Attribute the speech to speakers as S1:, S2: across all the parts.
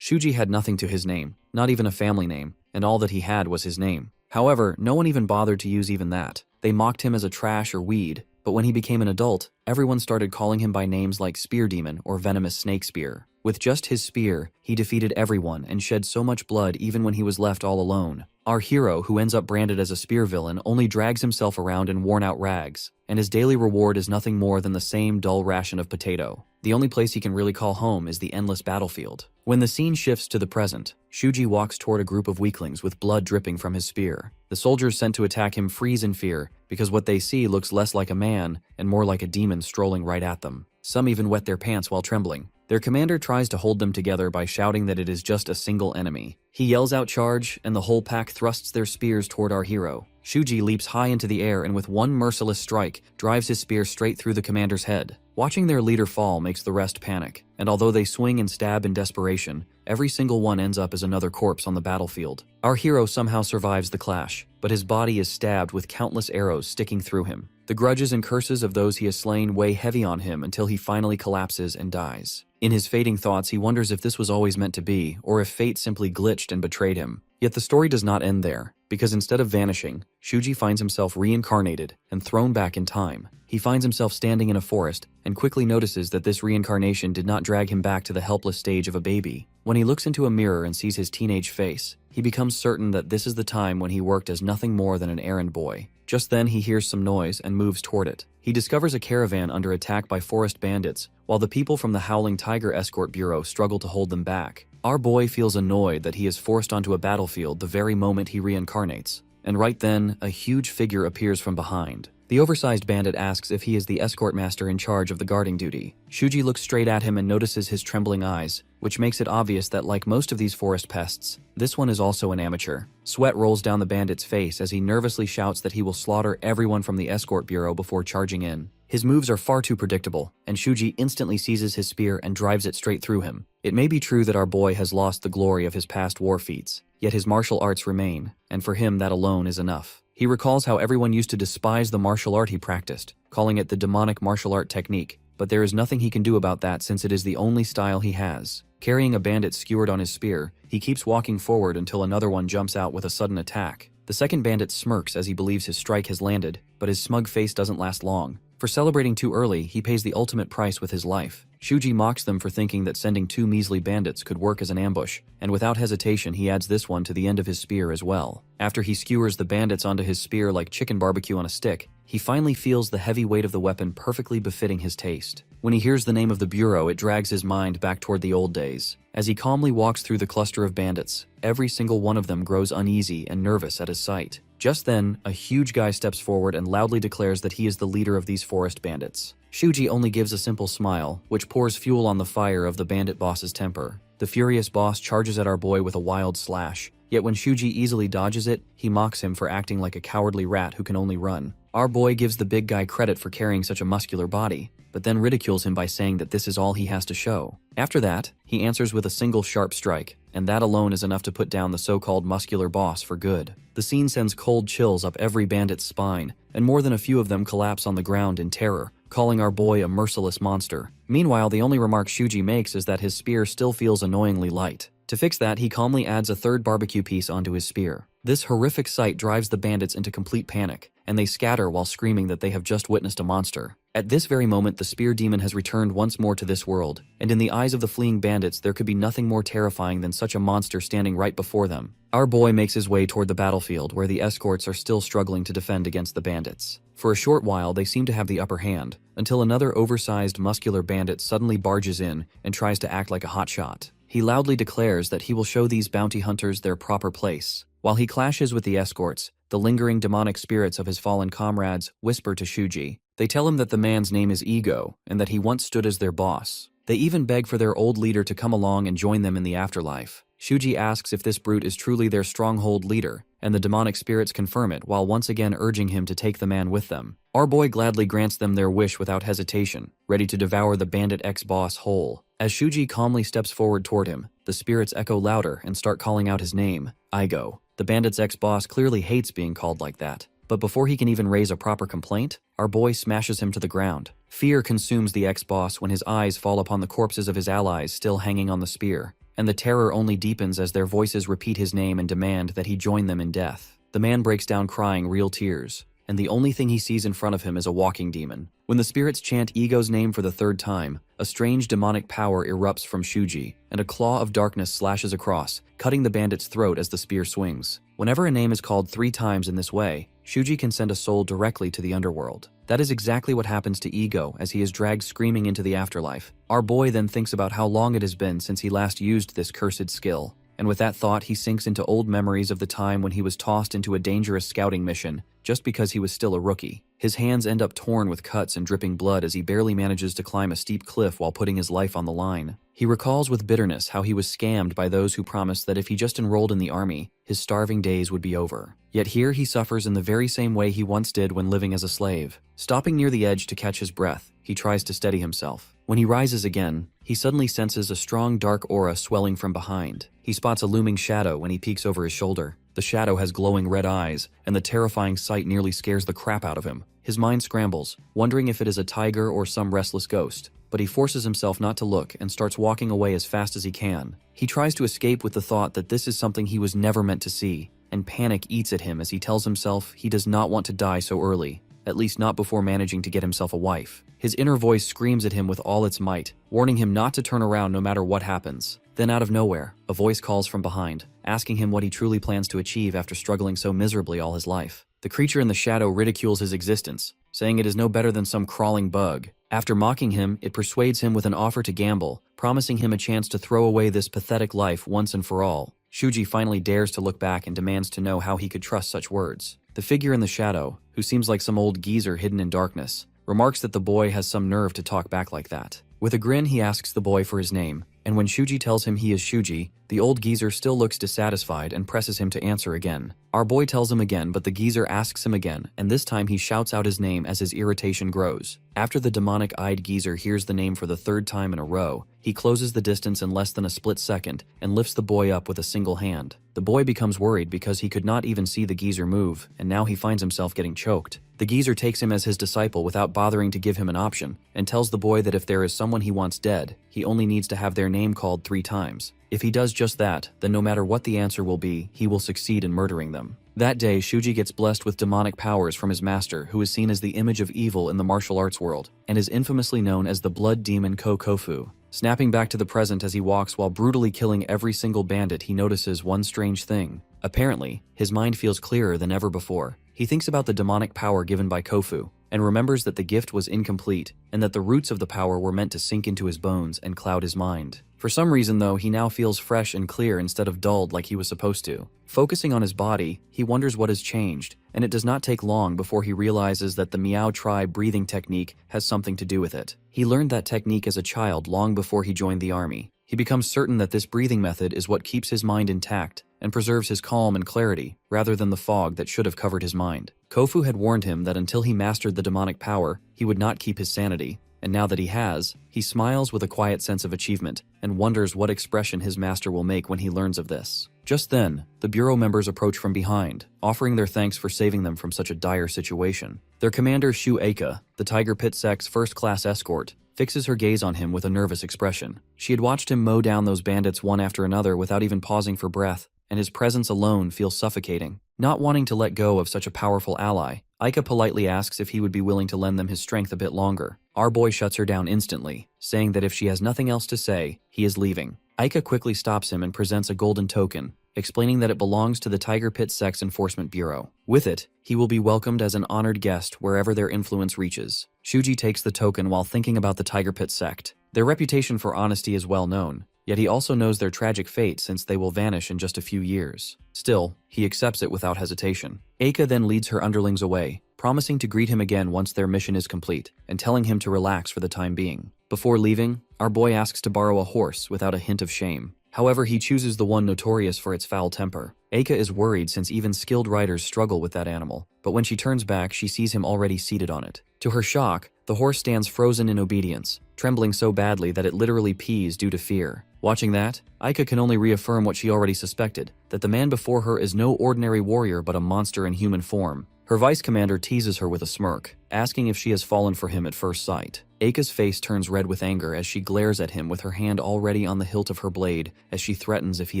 S1: Shuji had nothing to his name, not even a family name, and all that he had was his name. However, no one even bothered to use even that. They mocked him as a trash or weed, but when he became an adult, everyone started calling him by names like Spear Demon or Venomous Snake Spear. With just his spear, he defeated everyone and shed so much blood even when he was left all alone. Our hero, who ends up branded as a spear villain, only drags himself around in worn-out rags, and his daily reward is nothing more than the same dull ration of potato. The only place he can really call home is the endless battlefield. When the scene shifts to the present, Shuji walks toward a group of weaklings with blood dripping from his spear. The soldiers sent to attack him freeze in fear because what they see looks less like a man and more like a demon strolling right at them. Some even wet their pants while trembling. Their commander tries to hold them together by shouting that it is just a single enemy. He yells out charge, and the whole pack thrusts their spears toward our hero. Shuji leaps high into the air and with one merciless strike, drives his spear straight through the commander's head. Watching their leader fall makes the rest panic, and although they swing and stab in desperation, every single one ends up as another corpse on the battlefield. Our hero somehow survives the clash, but his body is stabbed with countless arrows sticking through him. The grudges and curses of those he has slain weigh heavy on him until he finally collapses and dies. In his fading thoughts, he wonders if this was always meant to be, or if fate simply glitched and betrayed him. Yet the story does not end there, because instead of vanishing, Shuji finds himself reincarnated and thrown back in time. He finds himself standing in a forest and quickly notices that this reincarnation did not drag him back to the helpless stage of a baby. When he looks into a mirror and sees his teenage face, he becomes certain that this is the time when he worked as nothing more than an errand boy. Just then, he hears some noise and moves toward it. He discovers a caravan under attack by forest bandits, while the people from the Howling Tiger Escort Bureau struggle to hold them back. Our boy feels annoyed that he is forced onto a battlefield the very moment he reincarnates, and right then, a huge figure appears from behind. The oversized bandit asks if he is the escort master in charge of the guarding duty. Shuji looks straight at him and notices his trembling eyes, which makes it obvious that like most of these forest pests, this one is also an amateur. Sweat rolls down the bandit's face as he nervously shouts that he will slaughter everyone from the escort bureau before charging in. His moves are far too predictable, and Shuji instantly seizes his spear and drives it straight through him. It may be true that our boy has lost the glory of his past war feats, yet his martial arts remain, and for him that alone is enough. He recalls how everyone used to despise the martial art he practiced, calling it the demonic martial art technique, but there is nothing he can do about that since it is the only style he has. Carrying a bandit skewered on his spear, he keeps walking forward until another one jumps out with a sudden attack. The second bandit smirks as he believes his strike has landed, but his smug face doesn't last long. For celebrating too early, he pays the ultimate price with his life. Shuji mocks them for thinking that sending two measly bandits could work as an ambush, and without hesitation he adds this one to the end of his spear as well. After he skewers the bandits onto his spear like chicken barbecue on a stick, he finally feels the heavy weight of the weapon perfectly befitting his taste. When he hears the name of the bureau, it drags his mind back toward the old days. As he calmly walks through the cluster of bandits, every single one of them grows uneasy and nervous at his sight. Just then, a huge guy steps forward and loudly declares that he is the leader of these forest bandits. Shuji only gives a simple smile, which pours fuel on the fire of the bandit boss's temper. The furious boss charges at our boy with a wild slash, yet when Shuji easily dodges it, he mocks him for acting like a cowardly rat who can only run. Our boy gives the big guy credit for carrying such a muscular body, but then ridicules him by saying that this is all he has to show. After that, he answers with a single sharp strike, and that alone is enough to put down the so-called muscular boss for good. The scene sends cold chills up every bandit's spine, and more than a few of them collapse on the ground in terror, calling our boy a merciless monster. Meanwhile, the only remark Shuji makes is that his spear still feels annoyingly light. To fix that, he calmly adds a third barbecue piece onto his spear. This horrific sight drives the bandits into complete panic, and they scatter while screaming that they have just witnessed a monster. At this very moment, the spear demon has returned once more to this world, and in the eyes of the fleeing bandits, there could be nothing more terrifying than such a monster standing right before them. Our boy makes his way toward the battlefield, where the escorts are still struggling to defend against the bandits. For a short while, they seem to have the upper hand, until another oversized, muscular bandit suddenly barges in and tries to act like a hotshot. He loudly declares that he will show these bounty hunters their proper place. While he clashes with the escorts, the lingering demonic spirits of his fallen comrades whisper to Shuji. They tell him that the man's name is Ego, and that he once stood as their boss. They even beg for their old leader to come along and join them in the afterlife. Shuji asks if this brute is truly their stronghold leader, and the demonic spirits confirm it while once again urging him to take the man with them. Our boy gladly grants them their wish without hesitation, ready to devour the bandit ex-boss whole. As Shuji calmly steps forward toward him, the spirits echo louder and start calling out his name, Aiko. The bandit's ex-boss clearly hates being called like that, but before he can even raise a proper complaint, our boy smashes him to the ground. Fear consumes the ex-boss when his eyes fall upon the corpses of his allies still hanging on the spear, and the terror only deepens as their voices repeat his name and demand that he join them in death. The man breaks down crying real tears, and the only thing he sees in front of him is a walking demon. When the spirits chant Ego's name for the third time, a strange demonic power erupts from Shuji, and a claw of darkness slashes across, cutting the bandit's throat as the spear swings. Whenever a name is called 3 times in this way, Shuji can send a soul directly to the underworld. That is exactly what happens to Ego as he is dragged screaming into the afterlife. Our boy then thinks about how long it has been since he last used this cursed skill, and with that thought he sinks into old memories of the time when he was tossed into a dangerous scouting mission just because he was still a rookie. His hands end up torn with cuts and dripping blood as he barely manages to climb a steep cliff while putting his life on the line. He recalls with bitterness how he was scammed by those who promised that if he just enrolled in the army, his starving days would be over. Yet here he suffers in the very same way he once did when living as a slave. Stopping near the edge to catch his breath, he tries to steady himself. When he rises again, he suddenly senses a strong dark aura swelling from behind. He spots a looming shadow when he peeks over his shoulder. The shadow has glowing red eyes, and the terrifying sight nearly scares the crap out of him. His mind scrambles, wondering if it is a tiger or some restless ghost, but he forces himself not to look and starts walking away as fast as he can. He tries to escape with the thought that this is something he was never meant to see, and panic eats at him as he tells himself he does not want to die so early, at least not before managing to get himself a wife. His inner voice screams at him with all its might, warning him not to turn around no matter what happens. Then out of nowhere, a voice calls from behind, asking him what he truly plans to achieve after struggling so miserably all his life. The creature in the shadow ridicules his existence, saying it is no better than some crawling bug. After mocking him, it persuades him with an offer to gamble, promising him a chance to throw away this pathetic life once and for all. Shuji finally dares to look back and demands to know how he could trust such words. The figure in the shadow, who seems like some old geezer hidden in darkness, remarks that the boy has some nerve to talk back like that. With a grin, he asks the boy for his name, and when Shuji tells him he is Shuji, the old geezer still looks dissatisfied and presses him to answer again. Our boy tells him again, but the geezer asks him again, and this time he shouts out his name as his irritation grows. After the demonic-eyed geezer hears the name for the 3rd time in a row, he closes the distance in less than a split second and lifts the boy up with a single hand. The boy becomes worried because he could not even see the geezer move, and now he finds himself getting choked. The geezer takes him as his disciple without bothering to give him an option, and tells the boy that if there is someone he wants dead, he only needs to have their name called 3 times. If he does just that, then no matter what the answer will be, he will succeed in murdering them. That day, Shuji gets blessed with demonic powers from his master, who is seen as the image of evil in the martial arts world, and is infamously known as the blood demon Kofu. Snapping back to the present as he walks while brutally killing every single bandit, he notices one strange thing. Apparently, his mind feels clearer than ever before. He thinks about the demonic power given by Kofu, and remembers that the gift was incomplete, and that the roots of the power were meant to sink into his bones and cloud his mind. For some reason though, he now feels fresh and clear instead of dulled like he was supposed to. Focusing on his body, he wonders what has changed, and it does not take long before he realizes that the Miao tribe breathing technique has something to do with it. He learned that technique as a child long before he joined the army. He becomes certain that this breathing method is what keeps his mind intact and preserves his calm and clarity, rather than the fog that should have covered his mind. Kofu had warned him that until he mastered the demonic power, he would not keep his sanity, and now that he has, he smiles with a quiet sense of achievement and wonders what expression his master will make when he learns of this. Just then, the bureau members approach from behind, offering their thanks for saving them from such a dire situation. Their commander Shu Aika, the Tiger Pit sect's first-class escort, fixes her gaze on him with a nervous expression. She had watched him mow down those bandits one after another without even pausing for breath, and his presence alone feels suffocating. Not wanting to let go of such a powerful ally, Aika politely asks if he would be willing to lend them his strength a bit longer. Our boy shuts her down instantly, saying that if she has nothing else to say, he is leaving. Aika quickly stops him and presents a golden token, explaining that it belongs to the Tiger Pit Sect's Enforcement Bureau. With it, he will be welcomed as an honored guest wherever their influence reaches. Shuji takes the token while thinking about the Tiger Pit Sect. Their reputation for honesty is well known, yet he also knows their tragic fate since they will vanish in just a few years. Still, he accepts it without hesitation. Aika then leads her underlings away, promising to greet him again once their mission is complete, and telling him to relax for the time being. Before leaving, our boy asks to borrow a horse without a hint of shame. However, he chooses the one notorious for its foul temper. Aika is worried since even skilled riders struggle with that animal, but when she turns back, she sees him already seated on it. To her shock, the horse stands frozen in obedience, trembling so badly that it literally pees due to fear. Watching that, Aika can only reaffirm what she already suspected, that the man before her is no ordinary warrior but a monster in human form. Her vice commander teases her with a smirk, asking if she has fallen for him at first sight. Eika's face turns red with anger as she glares at him with her hand already on the hilt of her blade as she threatens if he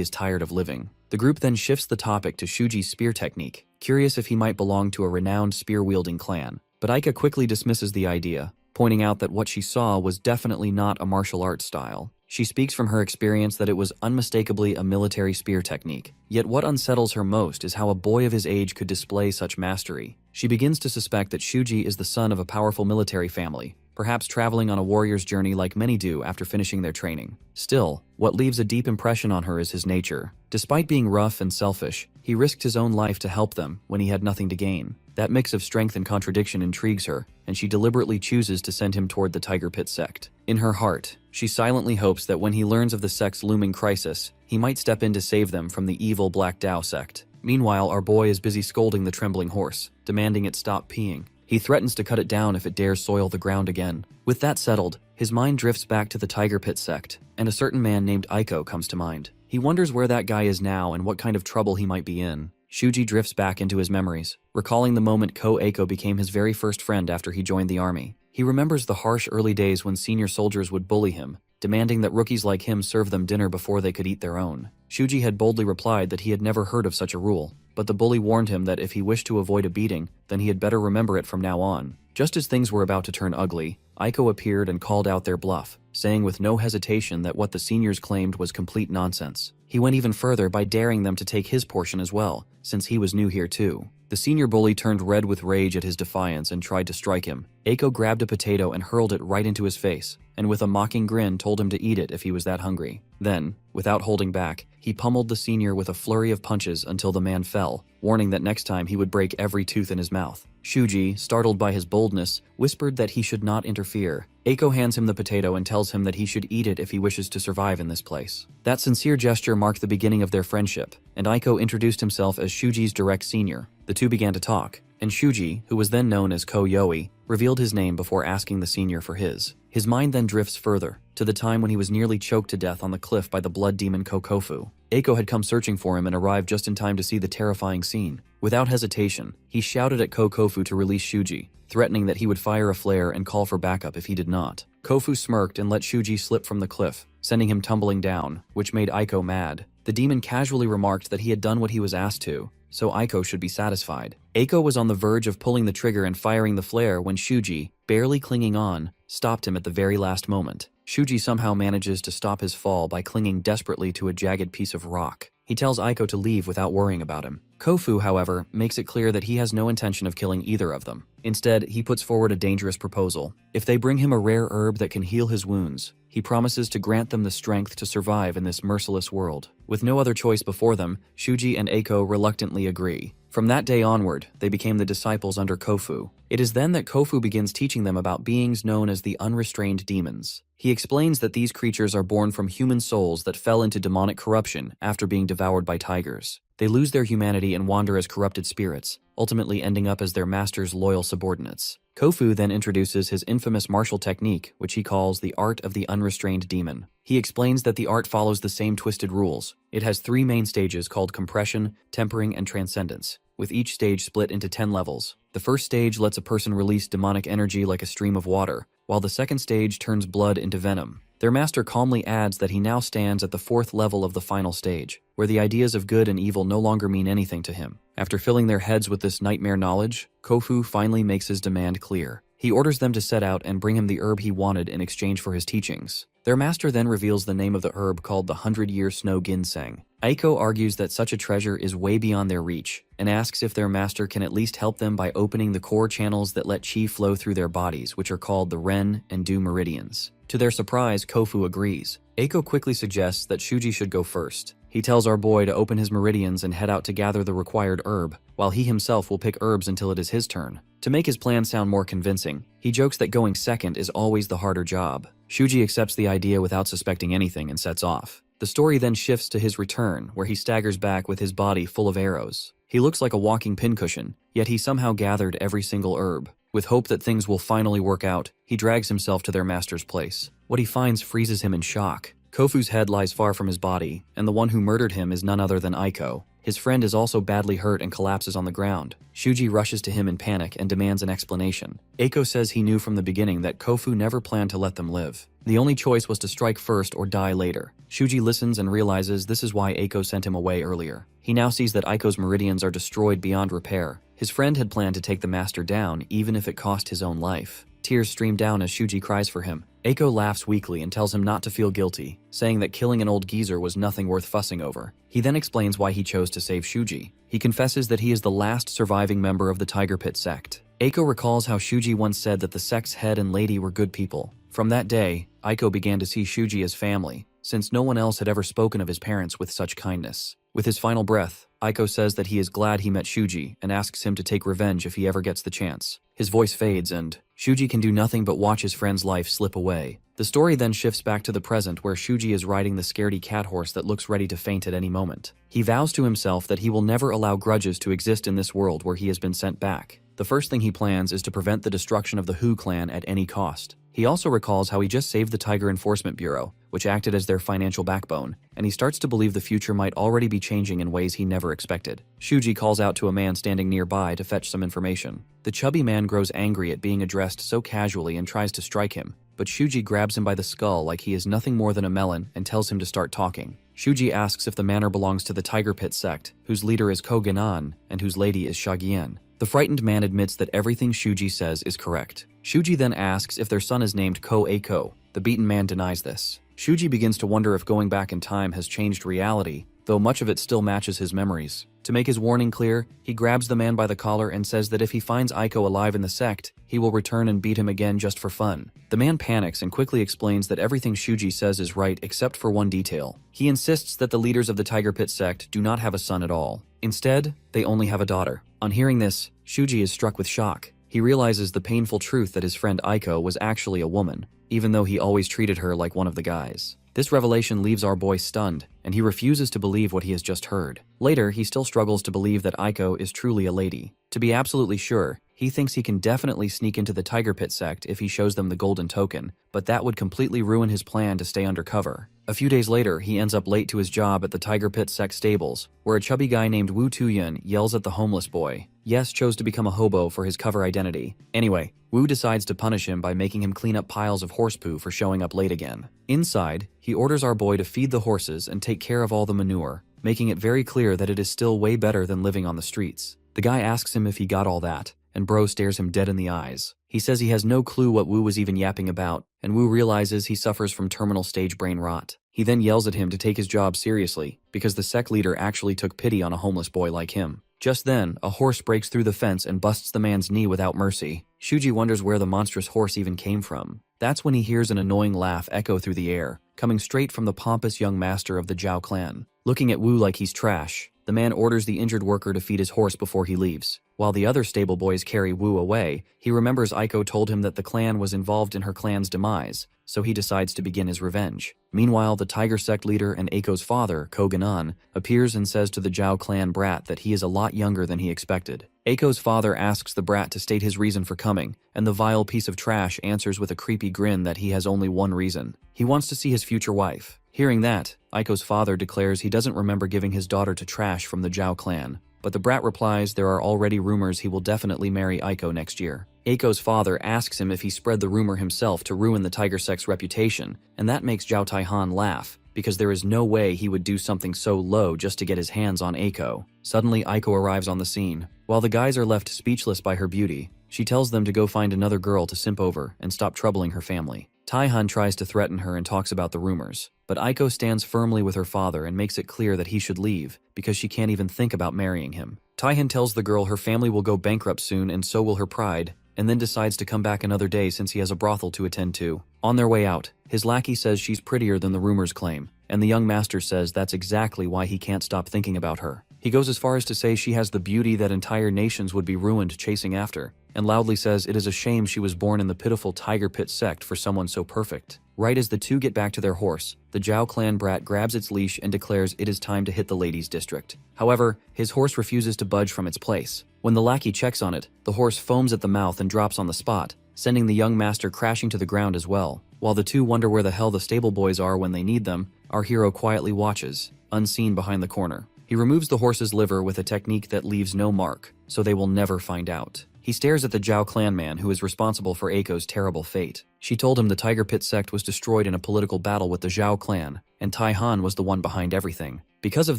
S1: is tired of living. The group then shifts the topic to Shuji's spear technique, curious if he might belong to a renowned spear-wielding clan. But Aiko quickly dismisses the idea, pointing out that what she saw was definitely not a martial arts style. She speaks from her experience that it was unmistakably a military spear technique. Yet what unsettles her most is how a boy of his age could display such mastery. She begins to suspect that Shuji is the son of a powerful military family, perhaps traveling on a warrior's journey like many do after finishing their training. Still, what leaves a deep impression on her is his nature. Despite being rough and selfish, he risked his own life to help them when he had nothing to gain. That mix of strength and contradiction intrigues her, and she deliberately chooses to send him toward the Tiger Pit sect. In her heart, she silently hopes that when he learns of the sect's looming crisis, he might step in to save them from the evil Black Dao sect. Meanwhile, our boy is busy scolding the trembling horse, demanding it stop peeing. He threatens to cut it down if it dares soil the ground again. With that settled, his mind drifts back to the Tiger Pit sect, and a certain man named Aiko comes to mind. He wonders where that guy is now and what kind of trouble he might be in. Shuji drifts back into his memories, recalling the moment Aiko became his very first friend after he joined the army. He remembers the harsh early days when senior soldiers would bully him, demanding that rookies like him serve them dinner before they could eat their own. Shuji had boldly replied that he had never heard of such a rule, but the bully warned him that if he wished to avoid a beating, then he had better remember it from now on. Just as things were about to turn ugly, Aiko appeared and called out their bluff, saying with no hesitation that what the seniors claimed was complete nonsense. He went even further by daring them to take his portion as well, since he was new here too. The senior bully turned red with rage at his defiance and tried to strike him. Aiko grabbed a potato and hurled it right into his face, and with a mocking grin told him to eat it if he was that hungry. Then, without holding back, he pummeled the senior with a flurry of punches until the man fell, warning that next time he would break every tooth in his mouth. Shuji, startled by his boldness, whispered that he should not interfere. Aiko hands him the potato and tells him that he should eat it if he wishes to survive in this place. That sincere gesture marked the beginning of their friendship, and Aiko introduced himself as Shuji's direct senior. The two began to talk, and Shuji, who was then known as Yoi, revealed his name before asking the senior for his. His mind then drifts further, to the time when he was nearly choked to death on the cliff by the blood demon Kokofu. Aiko had come searching for him and arrived just in time to see the terrifying scene. Without hesitation, he shouted at Kokofu to release Shuji, threatening that he would fire a flare and call for backup if he did not. Kofu smirked and let Shuji slip from the cliff, sending him tumbling down, which made Aiko mad. The demon casually remarked that he had done what he was asked to, so Aiko should be satisfied. Aiko was on the verge of pulling the trigger and firing the flare when Shuji, barely clinging on, stopped him at the very last moment. Shuji somehow manages to stop his fall by clinging desperately to a jagged piece of rock. He tells Aiko to leave without worrying about him. Kofu, however, makes it clear that he has no intention of killing either of them. Instead, he puts forward a dangerous proposal. If they bring him a rare herb that can heal his wounds, he promises to grant them the strength to survive in this merciless world. With no other choice before them, Shuji and Aiko reluctantly agree. From that day onward, they became the disciples under Kofu. It is then that Kofu begins teaching them about beings known as the unrestrained demons. He explains that these creatures are born from human souls that fell into demonic corruption after being devoured by tigers. They lose their humanity and wander as corrupted spirits, ultimately ending up as their master's loyal subordinates. Kofu then introduces his infamous martial technique, which he calls the art of the unrestrained demon. He explains that the art follows the same twisted rules. It has 3 main stages called compression, tempering, and transcendence, with each stage split into 10 levels. The first stage lets a person release demonic energy like a stream of water, while the second stage turns blood into venom. Their master calmly adds that he now stands at the 4th level of the final stage, where the ideas of good and evil no longer mean anything to him. After filling their heads with this nightmare knowledge, Kofu finally makes his demand clear. He orders them to set out and bring him the herb he wanted in exchange for his teachings. Their master then reveals the name of the herb called the 100-Year Snow Ginseng. Aiko argues that such a treasure is way beyond their reach, and asks if their master can at least help them by opening the core channels that let chi flow through their bodies, which are called the Ren and Du meridians. To their surprise, Kofu agrees. Aiko quickly suggests that Shuji should go first. He tells our boy to open his meridians and head out to gather the required herb, while he himself will pick herbs until it is his turn. To make his plan sound more convincing, he jokes that going second is always the harder job. Shuji accepts the idea without suspecting anything and sets off. The story then shifts to his return, where he staggers back with his body full of arrows. He looks like a walking pincushion, yet he somehow gathered every single herb. With hope that things will finally work out, he drags himself to their master's place. What he finds freezes him in shock. Kofu's head lies far from his body, and the one who murdered him is none other than Aiko. His friend is also badly hurt and collapses on the ground. Shuji rushes to him in panic and demands an explanation. Aiko says he knew from the beginning that Kofu never planned to let them live. The only choice was to strike first or die later. Shuji listens and realizes this is why Aiko sent him away earlier. He now sees that Aiko's meridians are destroyed beyond repair. His friend had planned to take the master down even if it cost his own life. Tears stream down as Shuji cries for him. Aiko laughs weakly and tells him not to feel guilty, saying that killing an old geezer was nothing worth fussing over. He then explains why he chose to save Shuji. He confesses that he is the last surviving member of the Tiger Pit sect. Aiko recalls how Shuji once said that the sect's head and lady were good people. From that day, Aiko began to see Shuji as family, since no one else had ever spoken of his parents with such kindness. With his final breath, Aiko says that he is glad he met Shuji and asks him to take revenge if he ever gets the chance. His voice fades and Shuji can do nothing but watch his friend's life slip away. The story then shifts back to the present where Shuji is riding the scaredy cat horse that looks ready to faint at any moment. He vows to himself that he will never allow grudges to exist in this world where he has been sent back. The first thing he plans is to prevent the destruction of the Hu clan at any cost. He also recalls how he just saved the Tiger Enforcement Bureau, which acted as their financial backbone, and he starts to believe the future might already be changing in ways he never expected. Shuji calls out to a man standing nearby to fetch some information. The chubby man grows angry at being addressed so casually and tries to strike him, but Shuji grabs him by the skull like he is nothing more than a melon and tells him to start talking. Shuji asks if the manor belongs to the Tiger Pit sect, whose leader is Kogenan and whose lady is Shagien. The frightened man admits that everything Shuji says is correct. Shuji then asks if their son is named Aiko. The beaten man denies this. Shuji begins to wonder if going back in time has changed reality, though much of it still matches his memories. To make his warning clear, he grabs the man by the collar and says that if he finds Aiko alive in the sect, he will return and beat him again just for fun. The man panics and quickly explains that everything Shuji says is right except for one detail. He insists that the leaders of the Tiger Pit sect do not have a son at all. Instead, they only have a daughter. On hearing this, Shuji is struck with shock. He realizes the painful truth that his friend Aiko was actually a woman, even though he always treated her like one of the guys. This revelation leaves our boy stunned, and he refuses to believe what he has just heard. Later, he still struggles to believe that Aiko is truly a lady. To be absolutely sure, he thinks he can definitely sneak into the Tiger Pit sect if he shows them the golden token, but that would completely ruin his plan to stay undercover. A few days later, he ends up late to his job at the Tiger Pit sect stables, where a chubby guy named Wu Tuyun yells at the homeless boy. Yes chose to become a hobo for his cover identity. Anyway, Wu decides to punish him by making him clean up piles of horse poo for showing up late again. Inside, he orders our boy to feed the horses and take care of all the manure, making it very clear that it is still way better than living on the streets. The guy asks him if he got all that, and Bro stares him dead in the eyes. He says he has no clue what Wu was even yapping about, and Wu realizes he suffers from terminal stage brain rot. He then yells at him to take his job seriously, because the sect leader actually took pity on a homeless boy like him. Just then, a horse breaks through the fence and busts the man's knee without mercy. Shuji wonders where the monstrous horse even came from. That's when he hears an annoying laugh echo through the air, coming straight from the pompous young master of the Jiao clan. Looking at Wu like he's trash, the man orders the injured worker to feed his horse before he leaves. While the other stable boys carry Wu away, he remembers Aiko told him that the clan was involved in her clan's demise, so he decides to begin his revenge. Meanwhile, the Tiger sect leader and Aiko's father, Kogenan, appears and says to the Jiao clan brat that he is a lot younger than he expected. Aiko's father asks the brat to state his reason for coming, and the vile piece of trash answers with a creepy grin that he has only one reason. He wants to see his future wife. Hearing that, Aiko's father declares he doesn't remember giving his daughter to trash from the Jiao clan, but the brat replies there are already rumors he will definitely marry Aiko next year. Aiko's father asks him if he spread the rumor himself to ruin the Tiger sect's reputation, and that makes Zhao Taihan laugh, because there is no way he would do something so low just to get his hands on Aiko. Suddenly, Aiko arrives on the scene. While the guys are left speechless by her beauty, she tells them to go find another girl to simp over and stop troubling her family. Taihan tries to threaten her and talks about the rumors, but Aiko stands firmly with her father and makes it clear that he should leave because she can't even think about marrying him. Taihan tells the girl her family will go bankrupt soon and so will her pride, and then decides to come back another day since he has a brothel to attend to. On their way out, his lackey says she's prettier than the rumors claim, and the young master says that's exactly why he can't stop thinking about her. He goes as far as to say she has the beauty that entire nations would be ruined chasing after, and loudly says it is a shame she was born in the pitiful Tiger Pit sect for someone so perfect. Right as the two get back to their horse, the Jiao clan brat grabs its leash and declares it is time to hit the ladies' district. However, his horse refuses to budge from its place. When the lackey checks on it, the horse foams at the mouth and drops on the spot, sending the young master crashing to the ground as well. While the two wonder where the hell the stable boys are when they need them, our hero quietly watches, unseen behind the corner. He removes the horse's liver with a technique that leaves no mark, so they will never find out. He stares at the Jiao clan man who is responsible for Aiko's terrible fate. She told him the Tiger Pit sect was destroyed in a political battle with the Zhao clan, and Tai Han was the one behind everything. Because of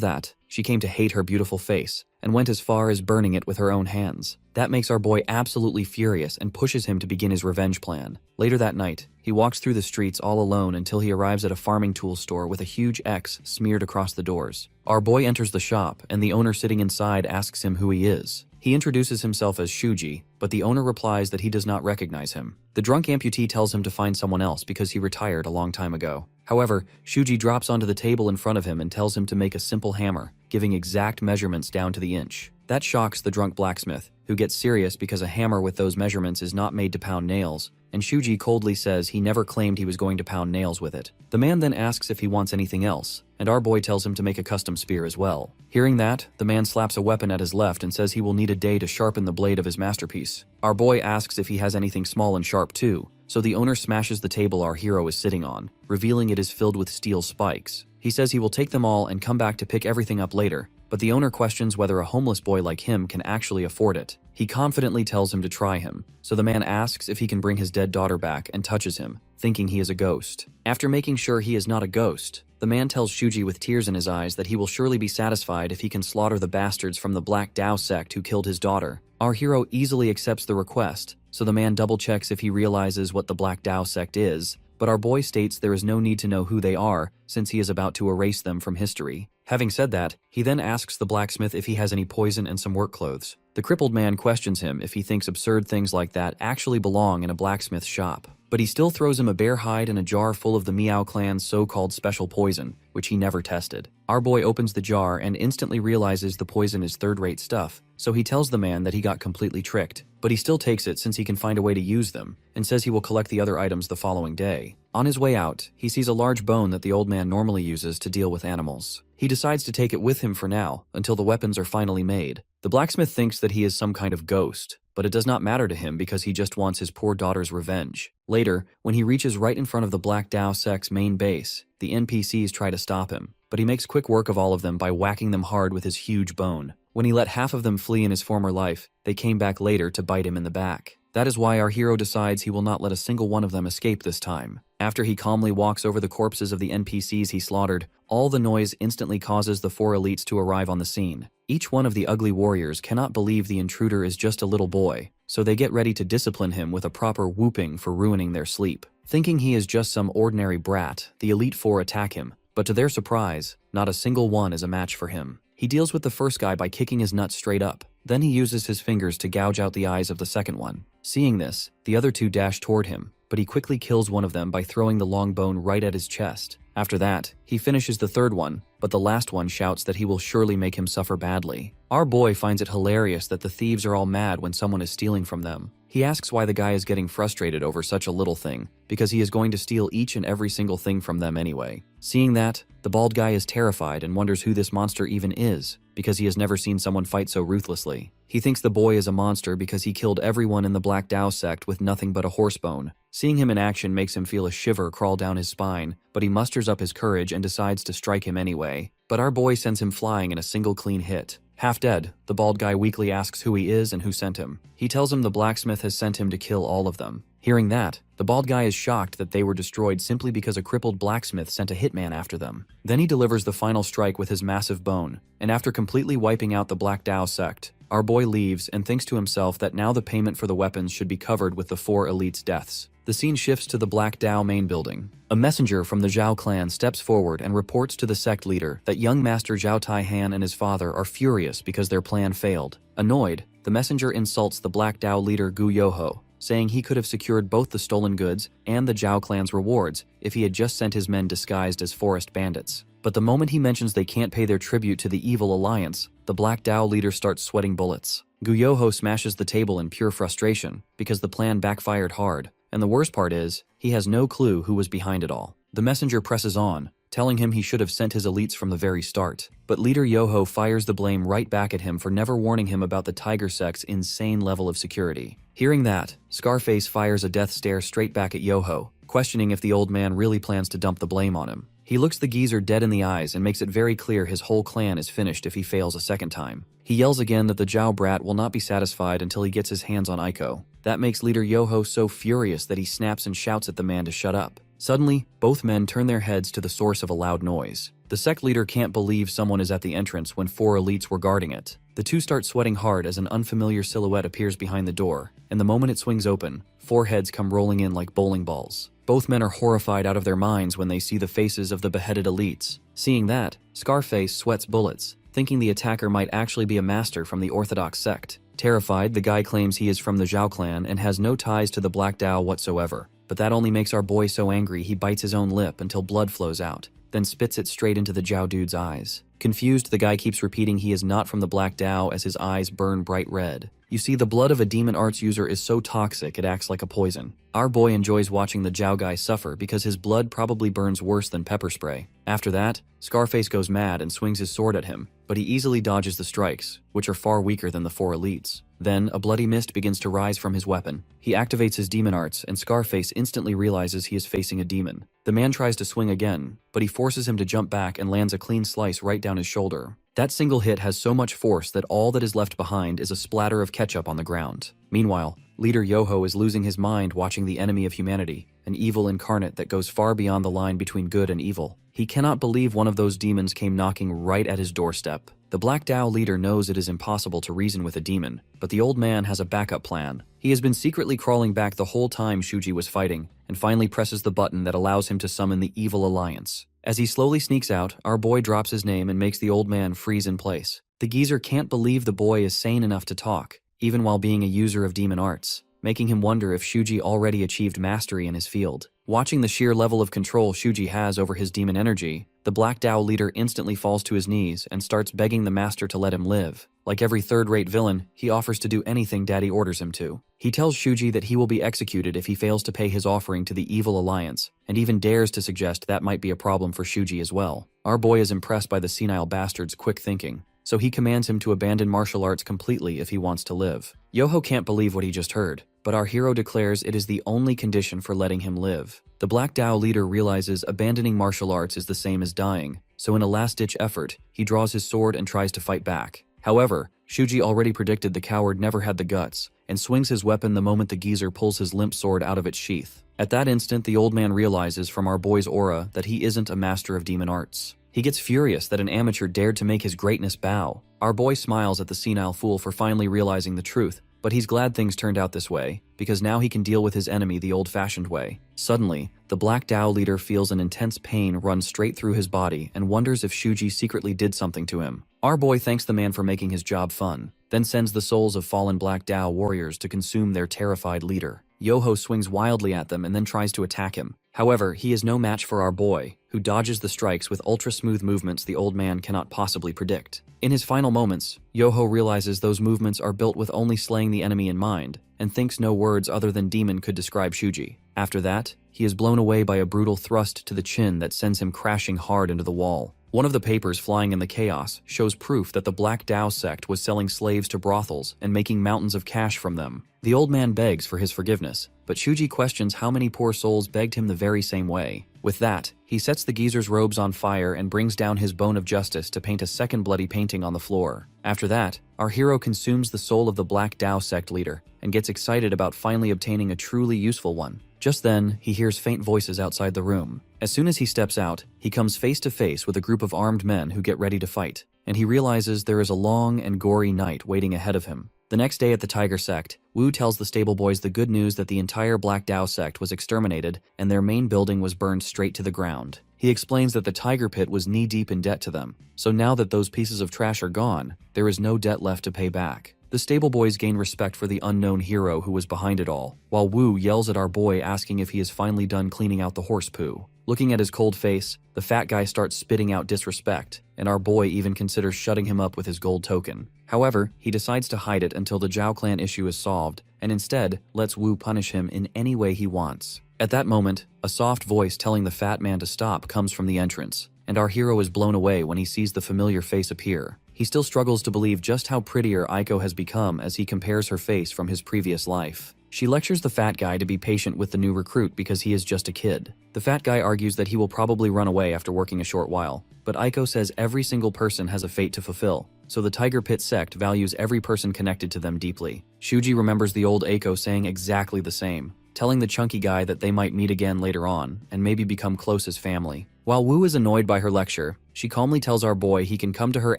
S1: that, she came to hate her beautiful face, and went as far as burning it with her own hands. That makes our boy absolutely furious and pushes him to begin his revenge plan. Later that night, he walks through the streets all alone until he arrives at a farming tool store with a huge X smeared across the doors. Our boy enters the shop, and the owner sitting inside asks him who he is. He introduces himself as Shuji, but the owner replies that he does not recognize him. The drunk amputee tells him to find someone else because he retired a long time ago. However, Shuji drops onto the table in front of him and tells him to make a simple hammer, giving exact measurements down to the inch. That shocks the drunk blacksmith, who gets serious because a hammer with those measurements is not made to pound nails, and Shuji coldly says he never claimed he was going to pound nails with it. The man then asks if he wants anything else, and our boy tells him to make a custom spear as well. Hearing that, the man slaps a weapon at his left and says he will need a day to sharpen the blade of his masterpiece. Our boy asks if he has anything small and sharp too, so the owner smashes the table our hero is sitting on, revealing it is filled with steel spikes. He says he will take them all and come back to pick everything up later, but the owner questions whether a homeless boy like him can actually afford it. He confidently tells him to try him, so the man asks if he can bring his dead daughter back and touches him, thinking he is a ghost. After making sure he is not a ghost, the man tells Shuji with tears in his eyes that he will surely be satisfied if he can slaughter the bastards from the Black Dao sect who killed his daughter. Our hero easily accepts the request, so the man double-checks if he realizes what the Black Dao sect is, but our boy states there is no need to know who they are since he is about to erase them from history. Having said that, he then asks the blacksmith if he has any poison and some work clothes. The crippled man questions him if he thinks absurd things like that actually belong in a blacksmith shop, but he still throws him a bear hide and a jar full of the Miao clan's so-called special poison, which he never tested. Our boy opens the jar and instantly realizes the poison is third-rate stuff, so he tells the man that he got completely tricked, but he still takes it since he can find a way to use them, and says he will collect the other items the following day. On his way out, he sees a large bone that the old man normally uses to deal with animals. He decides to take it with him for now, until the weapons are finally made. The blacksmith thinks that he is some kind of ghost, but it does not matter to him because he just wants his poor daughter's revenge. Later, when he reaches right in front of the Black Dao sect's main base, the NPCs try to stop him, but he makes quick work of all of them by whacking them hard with his huge bone. When he let half of them flee in his former life, they came back later to bite him in the back. That is why our hero decides he will not let a single one of them escape this time. After he calmly walks over the corpses of the NPCs he slaughtered, all the noise instantly causes the 4 elites to arrive on the scene. Each one of the ugly warriors cannot believe the intruder is just a little boy, so they get ready to discipline him with a proper whooping for ruining their sleep. Thinking he is just some ordinary brat, the Elite 4 attack him, but to their surprise, not a single one is a match for him. He deals with the first guy by kicking his nuts straight up. Then he uses his fingers to gouge out the eyes of the second one. Seeing this, the other 2 dash toward him, but he quickly kills one of them by throwing the long bone right at his chest. After that, he finishes the third one, but the last one shouts that he will surely make him suffer badly. Our boy finds it hilarious that the thieves are all mad when someone is stealing from them. He asks why the guy is getting frustrated over such a little thing, because he is going to steal each and every single thing from them anyway. Seeing that, the bald guy is terrified and wonders who this monster even is, because he has never seen someone fight so ruthlessly. He thinks the boy is a monster because he killed everyone in the Black Dao sect with nothing but a horsebone. Seeing him in action makes him feel a shiver crawl down his spine, but he musters up his courage and decides to strike him anyway. But our boy sends him flying in a single clean hit. Half dead, the bald guy weakly asks who he is and who sent him. He tells him the blacksmith has sent him to kill all of them. Hearing that, the bald guy is shocked that they were destroyed simply because a crippled blacksmith sent a hitman after them. Then he delivers the final strike with his massive bone, and after completely wiping out the Black Dao sect, our boy leaves and thinks to himself that now the payment for the weapons should be covered with the 4 elites' deaths. The scene shifts to the Black Dao main building. A messenger from the Zhao clan steps forward and reports to the sect leader that young master Zhao Taihan and his father are furious because their plan failed. Annoyed, the messenger insults the Black Dao leader Gu Yoho, saying he could have secured both the stolen goods and the Zhao clan's rewards if he had just sent his men disguised as forest bandits. But the moment he mentions they can't pay their tribute to the evil alliance, the Black Dao leader starts sweating bullets. Gu Yoho smashes the table in pure frustration because the plan backfired hard, and the worst part is, he has no clue who was behind it all. The messenger presses on, telling him he should have sent his elites from the very start. But leader Yoho fires the blame right back at him for never warning him about the Tiger sect's insane level of security. Hearing that, Scarface fires a death stare straight back at Yoho, questioning if the old man really plans to dump the blame on him. He looks the geezer dead in the eyes and makes it very clear his whole clan is finished if he fails a second time. He yells again that the Jiao brat will not be satisfied until he gets his hands on Aiko. That makes leader Yoho so furious that he snaps and shouts at the man to shut up. Suddenly, both men turn their heads to the source of a loud noise. The sect leader can't believe someone is at the entrance when 4 elites were guarding it. The two start sweating hard as an unfamiliar silhouette appears behind the door, and the moment it swings open, 4 heads come rolling in like bowling balls. Both men are horrified out of their minds when they see the faces of the beheaded elites. Seeing that, Scarface sweats bullets, thinking the attacker might actually be a master from the Orthodox sect. Terrified, the guy claims he is from the Zhao clan and has no ties to the Black Dao whatsoever. But that only makes our boy so angry he bites his own lip until blood flows out, then spits it straight into the Zhao dude's eyes. Confused, the guy keeps repeating he is not from the Black Dao as his eyes burn bright red. You see, the blood of a demon arts user is so toxic it acts like a poison. Our boy enjoys watching the Zhao guy suffer because his blood probably burns worse than pepper spray. After that, Scarface goes mad and swings his sword at him, but he easily dodges the strikes, which are far weaker than the 4 elites. Then, a bloody mist begins to rise from his weapon. He activates his demon arts, and Scarface instantly realizes he is facing a demon. The man tries to swing again, but he forces him to jump back and lands a clean slice right down his shoulder. That single hit has so much force that all that is left behind is a splatter of ketchup on the ground. Meanwhile, leader Yoho is losing his mind watching the enemy of humanity, an evil incarnate that goes far beyond the line between good and evil. He cannot believe one of those demons came knocking right at his doorstep. The Black Dao leader knows it is impossible to reason with a demon, but the old man has a backup plan. He has been secretly crawling back the whole time Shuji was fighting, and finally presses the button that allows him to summon the Evil Alliance. As he slowly sneaks out, our boy drops his name and makes the old man freeze in place. The geezer can't believe the boy is sane enough to talk, even while being a user of demon arts, making him wonder if Shuji already achieved mastery in his field. Watching the sheer level of control Shuji has over his demon energy, the Black Dao leader instantly falls to his knees and starts begging the master to let him live. Like every third-rate villain, he offers to do anything Daddy orders him to. He tells Shuji that he will be executed if he fails to pay his offering to the Evil Alliance, and even dares to suggest that might be a problem for Shuji as well. Our boy is impressed by the senile bastard's quick thinking, so he commands him to abandon martial arts completely if he wants to live. Yoho can't believe what he just heard, but our hero declares it is the only condition for letting him live. The Black Dao leader realizes abandoning martial arts is the same as dying, so in a last-ditch effort, he draws his sword and tries to fight back. However, Shuji already predicted the coward never had the guts, and swings his weapon the moment the geezer pulls his limp sword out of its sheath. At that instant, the old man realizes from our boy's aura that he isn't a master of demon arts. He gets furious that an amateur dared to make his greatness bow. Our boy smiles at the senile fool for finally realizing the truth, but he's glad things turned out this way, because now he can deal with his enemy the old-fashioned way. Suddenly, the Black Dao leader feels an intense pain run straight through his body and wonders if Shuji secretly did something to him. Our boy thanks the man for making his job fun, then sends the souls of fallen Black Dao warriors to consume their terrified leader. Yoho swings wildly at them and then tries to attack him. However, he is no match for our boy, who dodges the strikes with ultra-smooth movements the old man cannot possibly predict. In his final moments, Yoho realizes those movements are built with only slaying the enemy in mind, and thinks no words other than demon could describe Shuji. After that, he is blown away by a brutal thrust to the chin that sends him crashing hard into the wall. One of the papers flying in the chaos shows proof that the Black Dao sect was selling slaves to brothels and making mountains of cash from them. The old man begs for his forgiveness, but Shuji questions how many poor souls begged him the very same way. With that, he sets the geezer's robes on fire and brings down his bone of justice to paint a second bloody painting on the floor. After that, our hero consumes the soul of the Black Dao sect leader and gets excited about finally obtaining a truly useful one. Just then, he hears faint voices outside the room. As soon as he steps out, he comes face to face with a group of armed men who get ready to fight, and he realizes there is a long and gory night waiting ahead of him. The next day at the Tiger sect, Wu tells the stable boys the good news that the entire Black Dao sect was exterminated and their main building was burned straight to the ground. He explains that the Tiger Pit was knee-deep in debt to them, so now that those pieces of trash are gone, there is no debt left to pay back. The stable boys gain respect for the unknown hero who was behind it all, while Wu yells at our boy asking if he is finally done cleaning out the horse poo. Looking at his cold face, the fat guy starts spitting out disrespect, and our boy even considers shutting him up with his gold token. However, he decides to hide it until the Zhao clan issue is solved, and instead lets Wu punish him in any way he wants. At that moment, a soft voice telling the fat man to stop comes from the entrance, and our hero is blown away when he sees the familiar face appear. He still struggles to believe just how prettier Aiko has become as he compares her face from his previous life. She lectures the fat guy to be patient with the new recruit because he is just a kid. The fat guy argues that he will probably run away after working a short while, but Aiko says every single person has a fate to fulfill, so the Tiger Pit sect values every person connected to them deeply. Shuji remembers the old Aiko saying exactly the same, telling the chunky guy that they might meet again later on and maybe become close as family. While Wu is annoyed by her lecture, she calmly tells our boy he can come to her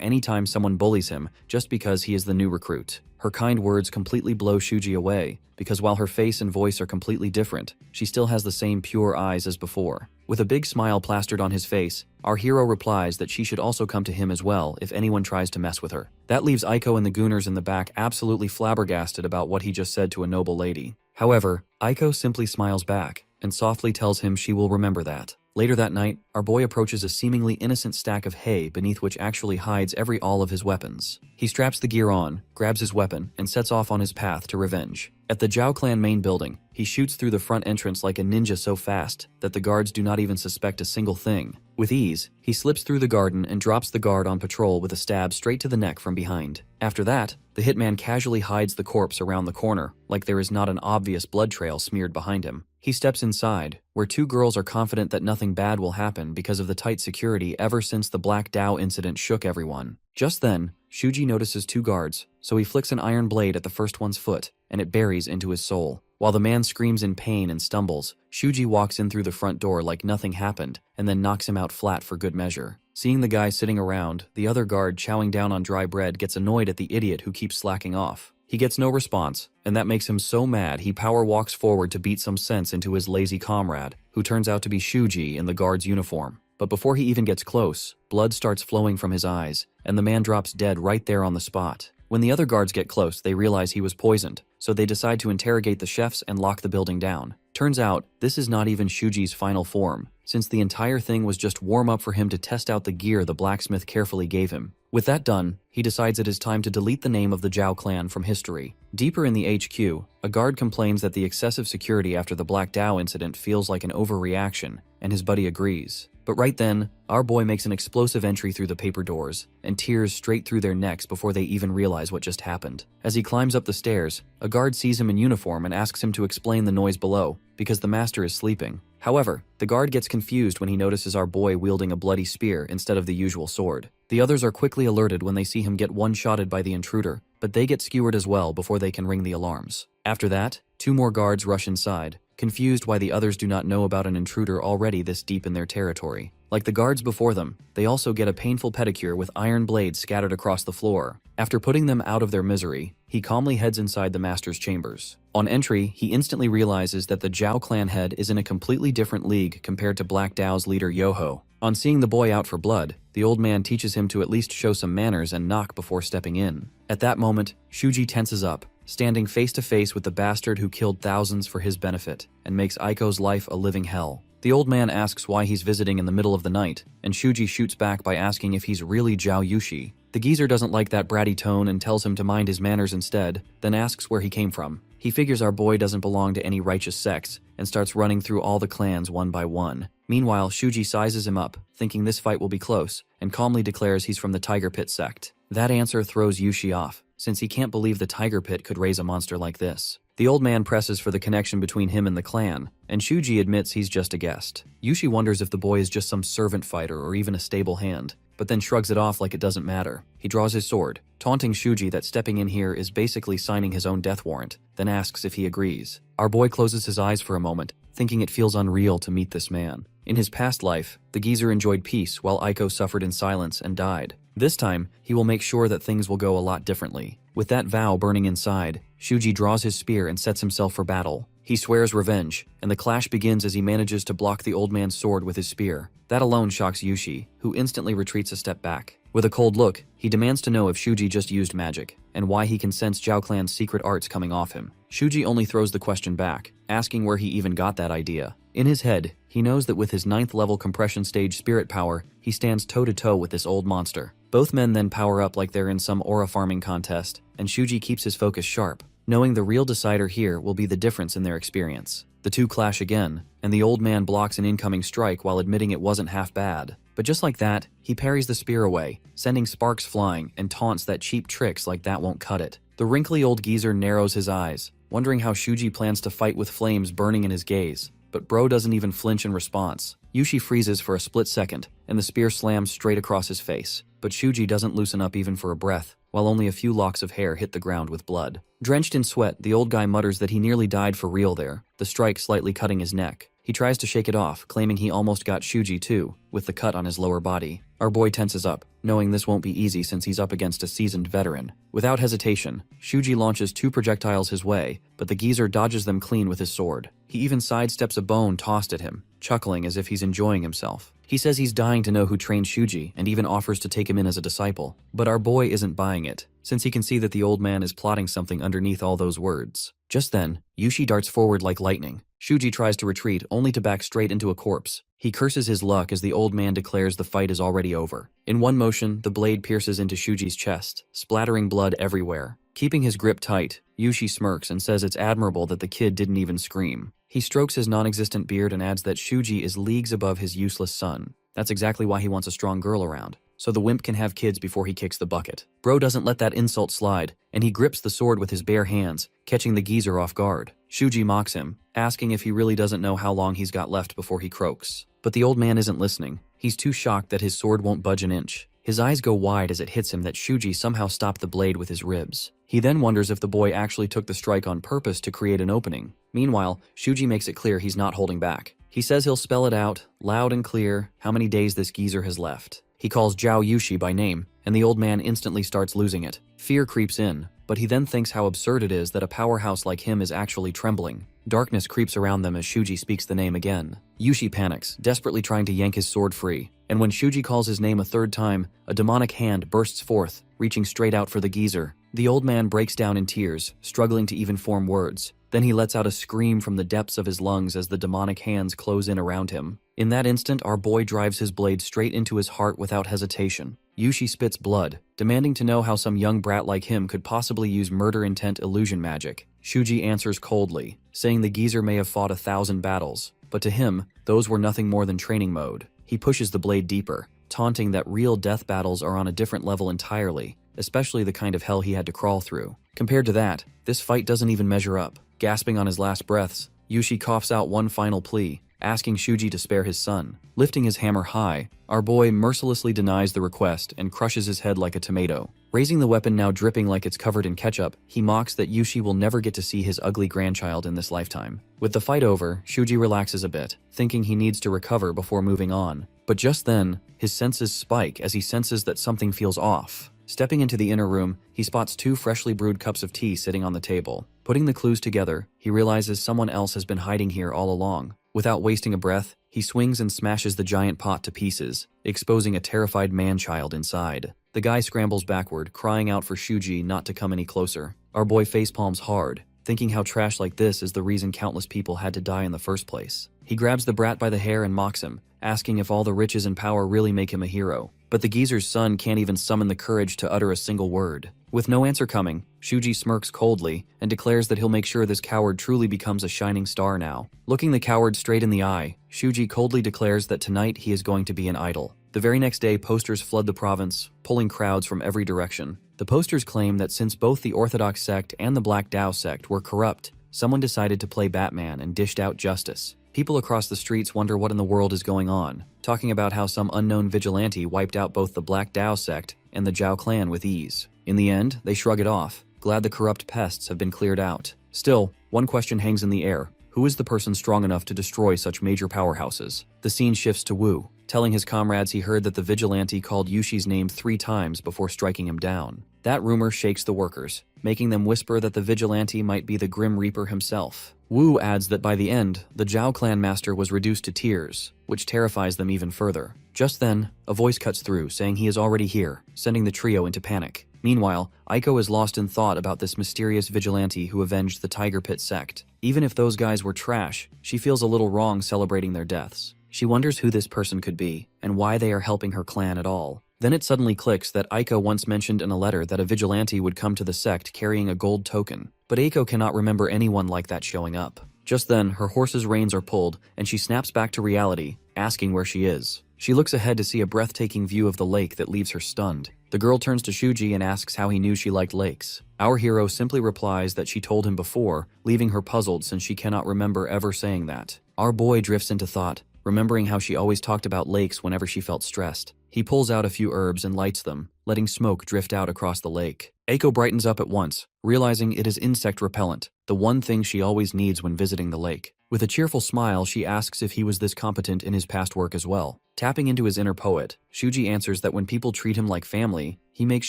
S1: anytime someone bullies him just because he is the new recruit. Her kind words completely blow Shuji away, because while her face and voice are completely different, she still has the same pure eyes as before. With a big smile plastered on his face, our hero replies that she should also come to him as well if anyone tries to mess with her. That leaves Aiko and the gooners in the back absolutely flabbergasted about what he just said to a noble lady. However, Aiko simply smiles back and softly tells him she will remember that. Later that night, our boy approaches a seemingly innocent stack of hay beneath which actually hides all of his weapons. He straps the gear on, grabs his weapon, and sets off on his path to revenge. At the Jiao clan main building, he shoots through the front entrance like a ninja so fast that the guards do not even suspect a single thing. With ease, he slips through the garden and drops the guard on patrol with a stab straight to the neck from behind. After that, the hitman casually hides the corpse around the corner, like there is not an obvious blood trail smeared behind him. He steps inside, where two girls are confident that nothing bad will happen because of the tight security ever since the Black Dao incident shook everyone. Just then, Shuji notices two guards, so he flicks an iron blade at the first one's foot, and it buries into his soul. While the man screams in pain and stumbles, Shuji walks in through the front door like nothing happened, and then knocks him out flat for good measure. Seeing the guy sitting around, the other guard chowing down on dry bread gets annoyed at the idiot who keeps slacking off. He gets no response, and that makes him so mad he power walks forward to beat some sense into his lazy comrade, who turns out to be Shuji in the guard's uniform. But before he even gets close, blood starts flowing from his eyes, and the man drops dead right there on the spot. When the other guards get close, they realize he was poisoned, so they decide to interrogate the chefs and lock the building down. Turns out, this is not even Shuji's final form, since the entire thing was just warm-up for him to test out the gear the blacksmith carefully gave him. With that done, he decides it is time to delete the name of the Jiao clan from history. Deeper in the HQ, a guard complains that the excessive security after the Black Dao incident feels like an overreaction, and his buddy agrees. But right then, our boy makes an explosive entry through the paper doors, and tears straight through their necks before they even realize what just happened. As he climbs up the stairs, a guard sees him in uniform and asks him to explain the noise below, because the master is sleeping. However, the guard gets confused when he notices our boy wielding a bloody spear instead of the usual sword. The others are quickly alerted when they see him get one-shotted by the intruder, but they get skewered as well before they can ring the alarms. After that, two more guards rush inside, confused why the others do not know about an intruder already this deep in their territory. Like the guards before them, they also get a painful pedicure with iron blades scattered across the floor. After putting them out of their misery, he calmly heads inside the master's chambers. On entry, he instantly realizes that the Jiao clan head is in a completely different league compared to Black Dao's leader Yoho. On seeing the boy out for blood, the old man teaches him to at least show some manners and knock before stepping in. At that moment, Shuji tenses up, standing face to face with the bastard who killed thousands for his benefit and makes Aiko's life a living hell. The old man asks why he's visiting in the middle of the night, and Shuji shoots back by asking if he's really Jao Yushi. The geezer doesn't like that bratty tone and tells him to mind his manners instead, then asks where he came from. He figures our boy doesn't belong to any righteous sects, and starts running through all the clans one by one. Meanwhile, Shuji sizes him up, thinking this fight will be close, and calmly declares he's from the Tiger Pit sect. That answer throws Yushi off, since he can't believe the Tiger Pit could raise a monster like this. The old man presses for the connection between him and the clan, and Shuji admits he's just a guest. Yushi wonders if the boy is just some servant fighter or even a stable hand, but then shrugs it off like it doesn't matter. He draws his sword, taunting Shuji that stepping in here is basically signing his own death warrant, then asks if he agrees. Our boy closes his eyes for a moment, thinking it feels unreal to meet this man. In his past life, the geezer enjoyed peace while Aiko suffered in silence and died. This time, he will make sure that things will go a lot differently. With that vow burning inside, Shuji draws his spear and sets himself for battle. He swears revenge, and the clash begins as he manages to block the old man's sword with his spear. That alone shocks Yushi, who instantly retreats a step back. With a cold look, he demands to know if Shuji just used magic, and why he can sense Jiao Clan's secret arts coming off him. Shuji only throws the question back, asking where he even got that idea. In his head, he knows that with his 9th level compression stage spirit power, he stands toe-to-toe with this old monster. Both men then power up like they're in some aura farming contest, and Shuji keeps his focus sharp, knowing the real decider here will be the difference in their experience. The two clash again, and the old man blocks an incoming strike while admitting it wasn't half bad. But just like that, he parries the spear away, sending sparks flying and taunts that cheap tricks like that won't cut it. The wrinkly old geezer narrows his eyes, wondering how Shuji plans to fight with flames burning in his gaze. But bro doesn't even flinch in response. Yushi freezes for a split second, and the spear slams straight across his face. But Shuji doesn't loosen up even for a breath, while only a few locks of hair hit the ground with blood. Drenched in sweat, the old guy mutters that he nearly died for real there, the strike slightly cutting his neck. He tries to shake it off, claiming he almost got Shuji too, with the cut on his lower body. Our boy tenses up, knowing this won't be easy since he's up against a seasoned veteran. Without hesitation, Shuji launches 2 projectiles his way, but the geezer dodges them clean with his sword. He even sidesteps a bone tossed at him, chuckling as if he's enjoying himself. He says he's dying to know who trained Shuji and even offers to take him in as a disciple. But our boy isn't buying it, since he can see that the old man is plotting something underneath all those words. Just then, Yushi darts forward like lightning. Shuji tries to retreat, only to back straight into a corpse. He curses his luck as the old man declares the fight is already over. In one motion, the blade pierces into Shuji's chest, splattering blood everywhere. Keeping his grip tight, Yushi smirks and says it's admirable that the kid didn't even scream. He strokes his non-existent beard and adds that Shuji is leagues above his useless son. That's exactly why he wants a strong girl around, so the wimp can have kids before he kicks the bucket. Bro doesn't let that insult slide, and he grips the sword with his bare hands, catching the geezer off guard. Shuji mocks him, asking if he really doesn't know how long he's got left before he croaks. But the old man isn't listening. He's too shocked that his sword won't budge an inch. His eyes go wide as it hits him that Shuji somehow stopped the blade with his ribs. He then wonders if the boy actually took the strike on purpose to create an opening. Meanwhile, Shuji makes it clear he's not holding back. He says he'll spell it out, loud and clear, how many days this geezer has left. He calls Jao Yushi by name, and the old man instantly starts losing it. Fear creeps in, but he then thinks how absurd it is that a powerhouse like him is actually trembling. Darkness creeps around them as Shuji speaks the name again. Yushi panics, desperately trying to yank his sword free. And when Shuji calls his name a third time, a demonic hand bursts forth, reaching straight out for the geezer. The old man breaks down in tears, struggling to even form words. Then he lets out a scream from the depths of his lungs as the demonic hands close in around him. In that instant, our boy drives his blade straight into his heart without hesitation. Yushi spits blood, demanding to know how some young brat like him could possibly use murder intent illusion magic. Shuji answers coldly, saying the geezer may have fought 1,000 battles, but to him, those were nothing more than training mode. He pushes the blade deeper, taunting that real death battles are on a different level entirely, especially the kind of hell he had to crawl through. Compared to that, this fight doesn't even measure up. Gasping on his last breaths, Yushi coughs out one final plea, asking Shuji to spare his son. Lifting his hammer high, our boy mercilessly denies the request and crushes his head like a tomato. Raising the weapon now dripping like it's covered in ketchup, he mocks that Yushi will never get to see his ugly grandchild in this lifetime. With the fight over, Shuji relaxes a bit, thinking he needs to recover before moving on. But just then, his senses spike as he senses that something feels off. Stepping into the inner room, he spots 2 freshly brewed cups of tea sitting on the table. Putting the clues together, he realizes someone else has been hiding here all along. Without wasting a breath, he swings and smashes the giant pot to pieces, exposing a terrified man-child inside. The guy scrambles backward, crying out for Shuji not to come any closer. Our boy facepalms hard, thinking how trash like this is the reason countless people had to die in the first place. He grabs the brat by the hair and mocks him, asking if all the riches and power really make him a hero. But the geezer's son can't even summon the courage to utter a single word. With no answer coming, Shuji smirks coldly and declares that he'll make sure this coward truly becomes a shining star now. Looking the coward straight in the eye, Shuji coldly declares that tonight he is going to be an idol. The very next day, posters flood the province, pulling crowds from every direction. The posters claim that since both the Orthodox sect and the Black Dao sect were corrupt, someone decided to play Batman and dished out justice. People across the streets wonder what in the world is going on, talking about how some unknown vigilante wiped out both the Black Dao sect and the Jiao clan with ease. In the end, they shrug it off, glad the corrupt pests have been cleared out. Still, one question hangs in the air. Who is the person strong enough to destroy such major powerhouses? The scene shifts to Wu, telling his comrades he heard that the vigilante called Yushi's name 3 times before striking him down. That rumor shakes the workers, making them whisper that the vigilante might be the Grim Reaper himself. Wu adds that by the end, the Jiao clan master was reduced to tears, which terrifies them even further. Just then, a voice cuts through saying he is already here, sending the trio into panic. Meanwhile, Aiko is lost in thought about this mysterious vigilante who avenged the Tiger Pit sect. Even if those guys were trash, she feels a little wrong celebrating their deaths. She wonders who this person could be, and why they are helping her clan at all. Then it suddenly clicks that Aiko once mentioned in a letter that a vigilante would come to the sect carrying a gold token, but Aiko cannot remember anyone like that showing up. Just then, her horse's reins are pulled, and she snaps back to reality, asking where she is. She looks ahead to see a breathtaking view of the lake that leaves her stunned. The girl turns to Shuji and asks how he knew she liked lakes. Our hero simply replies that she told him before, leaving her puzzled since she cannot remember ever saying that. Our boy drifts into thought, remembering how she always talked about lakes whenever she felt stressed. He pulls out a few herbs and lights them, letting smoke drift out across the lake. Aiko brightens up at once, realizing it is insect repellent, the one thing she always needs when visiting the lake. With a cheerful smile, she asks if he was this competent in his past work as well. Tapping into his inner poet, Shuji answers that when people treat him like family, he makes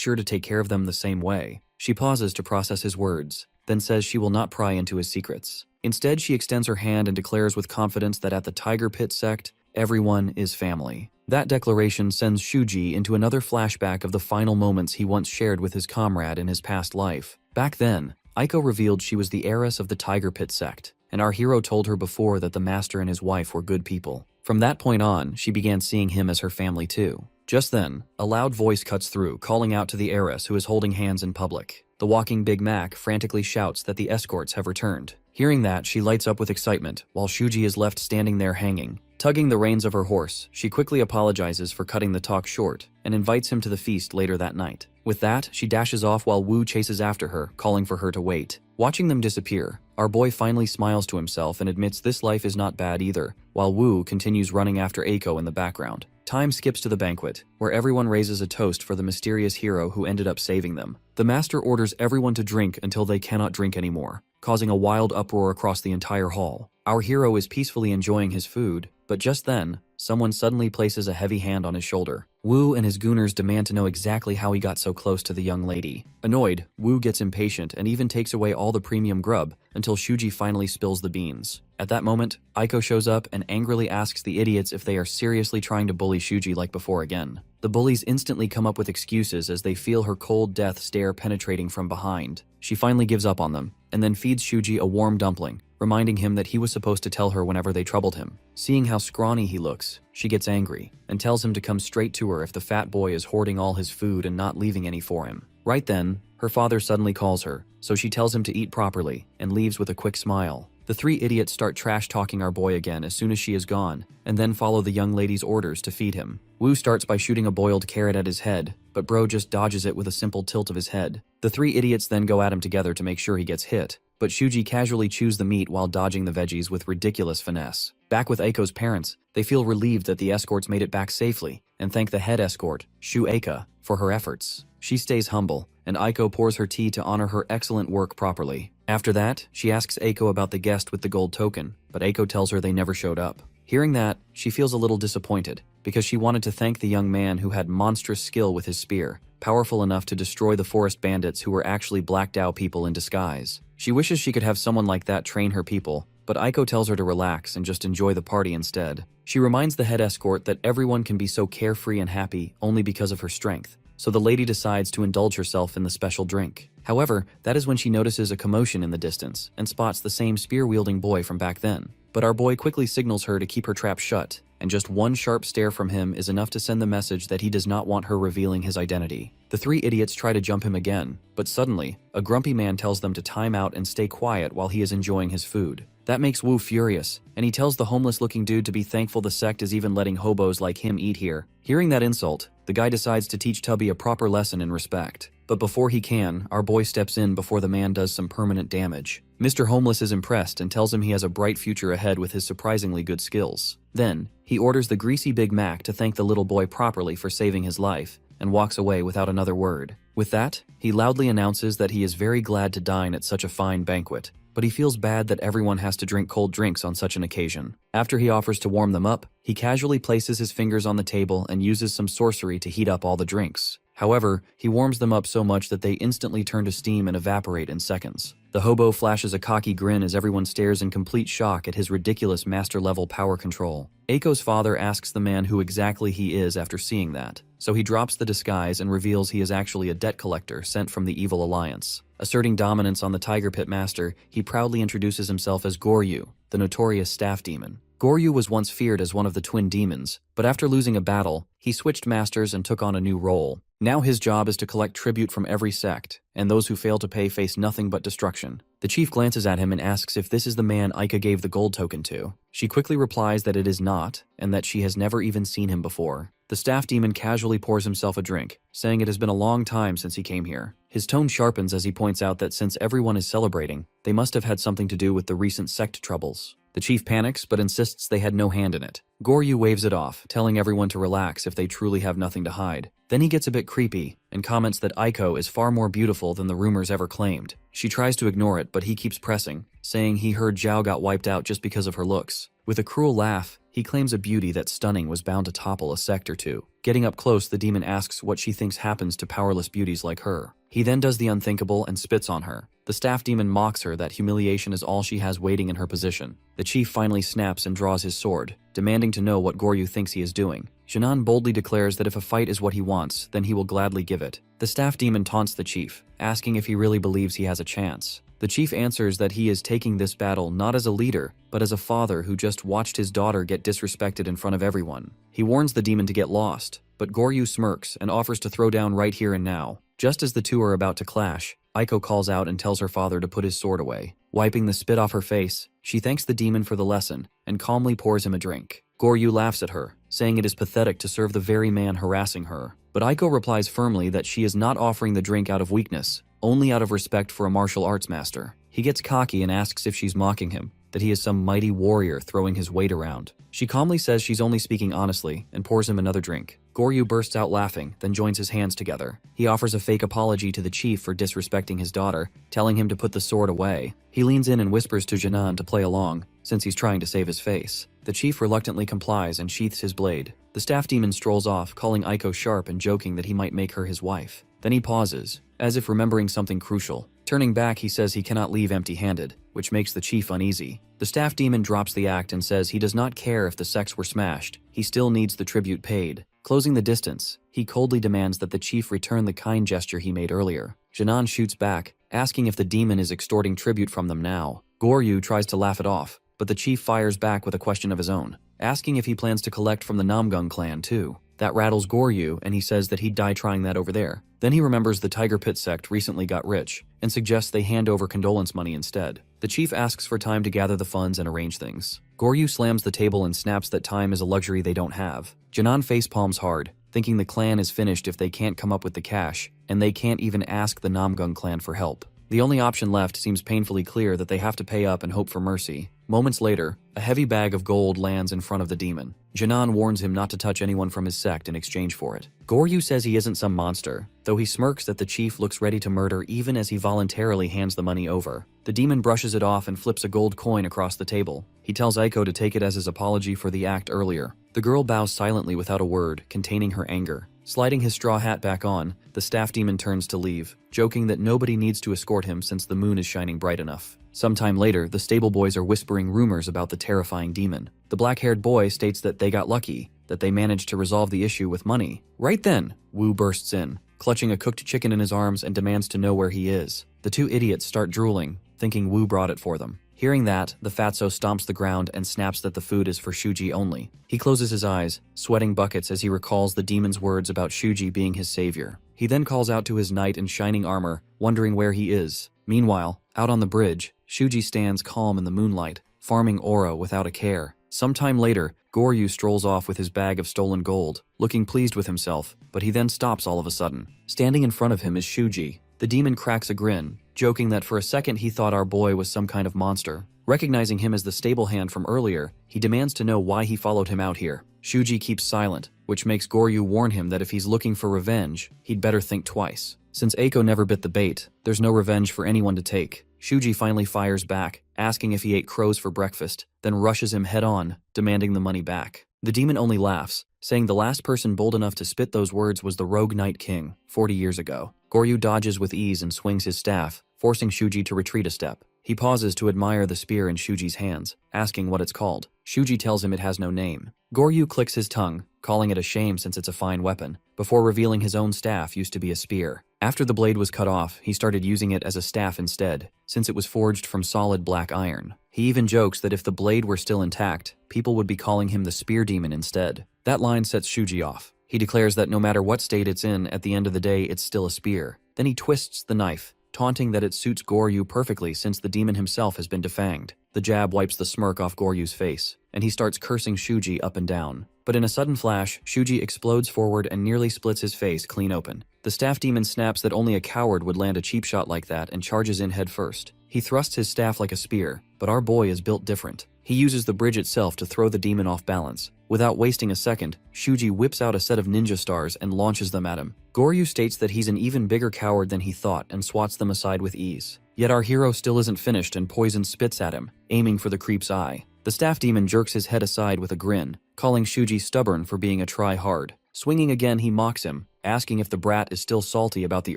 S1: sure to take care of them the same way. She pauses to process his words, then says she will not pry into his secrets. Instead, she extends her hand and declares with confidence that at the Tiger Pit sect, everyone is family. That declaration sends Shuji into another flashback of the final moments he once shared with his comrade in his past life. Back then, Aiko revealed she was the heiress of the Tiger Pit sect, and our hero told her before that the master and his wife were good people. From that point on, she began seeing him as her family too. Just then, a loud voice cuts through, calling out to the heiress who is holding hands in public. The walking Big Mac frantically shouts that the escorts have returned. Hearing that, she lights up with excitement, while Shuji is left standing there hanging. Tugging the reins of her horse, she quickly apologizes for cutting the talk short and invites him to the feast later that night. With that, she dashes off while Wu chases after her, calling for her to wait. Watching them disappear, our boy finally smiles to himself and admits this life is not bad either, while Wu continues running after Aiko in the background. Time skips to the banquet, where everyone raises a toast for the mysterious hero who ended up saving them. The master orders everyone to drink until they cannot drink anymore, causing a wild uproar across the entire hall. Our hero is peacefully enjoying his food, but just then, someone suddenly places a heavy hand on his shoulder. Wu and his gooners demand to know exactly how he got so close to the young lady. Annoyed, Wu gets impatient and even takes away all the premium grub until Shuji finally spills the beans. At that moment, Aiko shows up and angrily asks the idiots if they are seriously trying to bully Shuji like before again. The bullies instantly come up with excuses as they feel her cold death stare penetrating from behind. She finally gives up on them, and then feeds Shuji a warm dumpling, reminding him that he was supposed to tell her whenever they troubled him. Seeing how scrawny he looks, she gets angry and tells him to come straight to her if the fat boy is hoarding all his food and not leaving any for him. Right then, her father suddenly calls her, so she tells him to eat properly and leaves with a quick smile. The three idiots start trash-talking our boy again as soon as she is gone, and then follow the young lady's orders to feed him. Wu starts by shooting a boiled carrot at his head, but bro just dodges it with a simple tilt of his head. The three idiots then go at him together to make sure he gets hit, but Shuji casually chews the meat while dodging the veggies with ridiculous finesse. Back with Aiko's parents, they feel relieved that the escorts made it back safely, and thank the head escort, Shu Aika, for her efforts. She stays humble, and Aiko pours her tea to honor her excellent work properly. After that, she asks Aiko about the guest with the gold token, but Aiko tells her they never showed up. Hearing that, she feels a little disappointed, because she wanted to thank the young man who had monstrous skill with his spear, powerful enough to destroy the forest bandits who were actually Black Dao people in disguise. She wishes she could have someone like that train her people, but Aiko tells her to relax and just enjoy the party instead. She reminds the head escort that everyone can be so carefree and happy only because of her strength, so the lady decides to indulge herself in the special drink. However, that is when she notices a commotion in the distance and spots the same spear-wielding boy from back then. But our boy quickly signals her to keep her trap shut, and just one sharp stare from him is enough to send the message that he does not want her revealing his identity. The three idiots try to jump him again, but suddenly, a grumpy man tells them to time out and stay quiet while he is enjoying his food. That makes Wu furious, and he tells the homeless-looking dude to be thankful the sect is even letting hobos like him eat here. Hearing that insult, the guy decides to teach Tubby a proper lesson in respect. But before he can, our boy steps in before the man does some permanent damage. Mr. Homeless is impressed and tells him he has a bright future ahead with his surprisingly good skills. Then, he orders the greasy Big Mac to thank the little boy properly for saving his life, and walks away without another word. With that, he loudly announces that he is very glad to dine at such a fine banquet, but he feels bad that everyone has to drink cold drinks on such an occasion. After he offers to warm them up, he casually places his fingers on the table and uses some sorcery to heat up all the drinks. However, he warms them up so much that they instantly turn to steam and evaporate in seconds. The hobo flashes a cocky grin as everyone stares in complete shock at his ridiculous master-level power control. Aiko's father asks the man who exactly he is after seeing that, so he drops the disguise and reveals he is actually a debt collector sent from the Evil Alliance. Asserting dominance on the Tiger Pit Master, he proudly introduces himself as Goryu, the notorious staff demon. Goryu was once feared as one of the twin demons, but after losing a battle, he switched masters and took on a new role. Now his job is to collect tribute from every sect, and those who fail to pay face nothing but destruction. The chief glances at him and asks if this is the man Aiko gave the gold token to. She quickly replies that it is not, and that she has never even seen him before. The staff demon casually pours himself a drink, saying it has been a long time since he came here. His tone sharpens as he points out that since everyone is celebrating, they must have had something to do with the recent sect troubles. The chief panics but insists they had no hand in it. Goryu waves it off, telling everyone to relax if they truly have nothing to hide. Then he gets a bit creepy and comments that Aiko is far more beautiful than the rumors ever claimed. She tries to ignore it, but he keeps pressing, saying he heard Zhao got wiped out just because of her looks. With a cruel laugh, he claims a beauty that stunning was bound to topple a sect or two. Getting up close, the demon asks what she thinks happens to powerless beauties like her. He then does the unthinkable and spits on her. The staff demon mocks her that humiliation is all she has waiting in her position. The chief finally snaps and draws his sword, demanding to know what Goryu thinks he is doing. Jinan boldly declares that if a fight is what he wants, then he will gladly give it. The staff demon taunts the chief, asking if he really believes he has a chance. The chief answers that he is taking this battle not as a leader, but as a father who just watched his daughter get disrespected in front of everyone. He warns the demon to get lost, but Goryu smirks and offers to throw down right here and now. Just as the two are about to clash, Aiko calls out and tells her father to put his sword away. Wiping the spit off her face, she thanks the demon for the lesson and calmly pours him a drink. Goryu laughs at her, saying it is pathetic to serve the very man harassing her. But Aiko replies firmly that she is not offering the drink out of weakness, only out of respect for a martial arts master. He gets cocky and asks if she's mocking him, that he is some mighty warrior throwing his weight around. She calmly says she's only speaking honestly and pours him another drink. Goryu bursts out laughing, then joins his hands together. He offers a fake apology to the chief for disrespecting his daughter, telling him to put the sword away. He leans in and whispers to Jinan to play along, since he's trying to save his face. The chief reluctantly complies and sheaths his blade. The staff demon strolls off, calling Aiko sharp and joking that he might make her his wife. Then he pauses, as if remembering something crucial. Turning back, he says he cannot leave empty-handed, which makes the chief uneasy. The staff demon drops the act and says he does not care if the sects were smashed, he still needs the tribute paid. Closing the distance, he coldly demands that the chief return the kind gesture he made earlier. Jinan shoots back, asking if the demon is extorting tribute from them now. Goryu tries to laugh it off, but the chief fires back with a question of his own, asking if he plans to collect from the Namgung clan too. That rattles Goryu, and he says that he'd die trying that over there. Then he remembers the Tiger Pit sect recently got rich, and suggests they hand over condolence money instead. The chief asks for time to gather the funds and arrange things. Goryu slams the table and snaps that time is a luxury they don't have. Jinan facepalms hard, thinking the clan is finished if they can't come up with the cash, and they can't even ask the Namgung clan for help. The only option left seems painfully clear that they have to pay up and hope for mercy. Moments later, a heavy bag of gold lands in front of the demon. Jinan warns him not to touch anyone from his sect in exchange for it. Goryu says he isn't some monster, though he smirks that the chief looks ready to murder even as he voluntarily hands the money over. The demon brushes it off and flips a gold coin across the table. He tells Aiko to take it as his apology for the act earlier. The girl bows silently without a word, containing her anger. Sliding his straw hat back on, the staff demon turns to leave, joking that nobody needs to escort him since the moon is shining bright enough. Sometime later, the stable boys are whispering rumors about the terrifying demon. The black-haired boy states that they got lucky, that they managed to resolve the issue with money. Right then, Wu bursts in, clutching a cooked chicken in his arms and demands to know where he is. The two idiots start drooling, thinking Wu brought it for them. Hearing that, the fatso stomps the ground and snaps that the food is for Shuji only. He closes his eyes, sweating buckets as he recalls the demon's words about Shuji being his savior. He then calls out to his knight in shining armor, wondering where he is. Meanwhile, out on the bridge, Shuji stands calm in the moonlight, farming aura without a care. Sometime later, Goryu strolls off with his bag of stolen gold, looking pleased with himself, but he then stops all of a sudden. Standing in front of him is Shuji. The demon cracks a grin, joking that for a second he thought our boy was some kind of monster. Recognizing him as the stable hand from earlier, he demands to know why he followed him out here. Shuji keeps silent, which makes Goryu warn him that if he's looking for revenge, he'd better think twice. Since Aiko never bit the bait, there's no revenge for anyone to take. Shuji finally fires back, asking if he ate crows for breakfast, then rushes him head-on, demanding the money back. The demon only laughs, saying the last person bold enough to spit those words was the rogue Night King, 40 years ago. Goryu dodges with ease and swings his staff, forcing Shuji to retreat a step. He pauses to admire the spear in Shuji's hands, asking what it's called. Shuji tells him it has no name. Goryu clicks his tongue, calling it a shame since it's a fine weapon, before revealing his own staff used to be a spear. After the blade was cut off, he started using it as a staff instead, since it was forged from solid black iron. He even jokes that if the blade were still intact, people would be calling him the spear demon instead. That line sets Shuji off. He declares that no matter what state it's in, at the end of the day, it's still a spear. Then he twists the knife, taunting that it suits Goryu perfectly since the demon himself has been defanged. The jab wipes the smirk off Goryu's face, and he starts cursing Shuji up and down. But in a sudden flash, Shuji explodes forward and nearly splits his face clean open. The staff demon snaps that only a coward would land a cheap shot like that and charges in head first. He thrusts his staff like a spear, but our boy is built different. He uses the bridge itself to throw the demon off balance. Without wasting a second, Shuji whips out a set of ninja stars and launches them at him. Goryu states that he's an even bigger coward than he thought and swats them aside with ease. Yet our hero still isn't finished and Poison spits at him, aiming for the creep's eye. The staff demon jerks his head aside with a grin, calling Shuji stubborn for being a try-hard. Swinging again, he mocks him, asking if the brat is still salty about the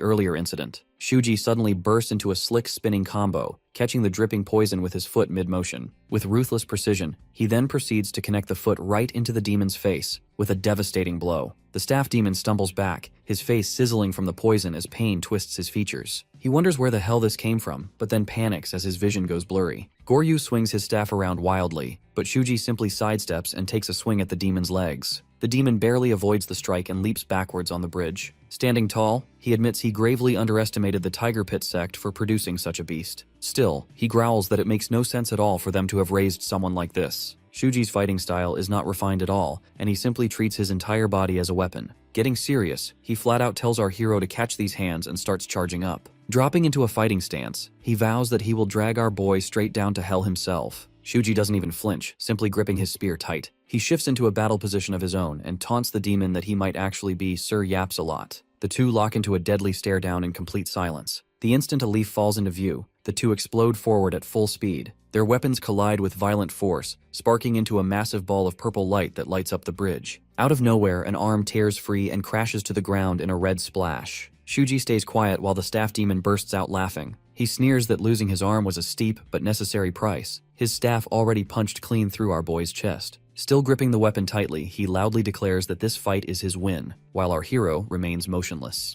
S1: earlier incident. Shuji suddenly bursts into a slick spinning combo, catching the dripping poison with his foot mid-motion. With ruthless precision, he then proceeds to connect the foot right into the demon's face, with a devastating blow. The staff demon stumbles back, his face sizzling from the poison as pain twists his features. He wonders where the hell this came from, but then panics as his vision goes blurry. Goryu swings his staff around wildly, but Shuji simply sidesteps and takes a swing at the demon's legs. The demon barely avoids the strike and leaps backwards on the bridge. Standing tall, he admits he gravely underestimated the Tiger Pit sect for producing such a beast. Still, he growls that it makes no sense at all for them to have raised someone like this. Shuji's fighting style is not refined at all, and he simply treats his entire body as a weapon. Getting serious, he flat out tells our hero to catch these hands and starts charging up. Dropping into a fighting stance, he vows that he will drag our boy straight down to hell himself. Shuji doesn't even flinch, simply gripping his spear tight. He shifts into a battle position of his own and taunts the demon that he might actually be Sir Yaps a lot. The two lock into a deadly stare down in complete silence. The instant a leaf falls into view, the two explode forward at full speed. Their weapons collide with violent force, sparking into a massive ball of purple light that lights up the bridge. Out of nowhere, an arm tears free and crashes to the ground in a red splash. Shuji stays quiet while the staff demon bursts out laughing. He sneers that losing his arm was a steep but necessary price. His staff already punched clean through our boy's chest. Still gripping the weapon tightly, he loudly declares that this fight is his win, while our hero remains motionless.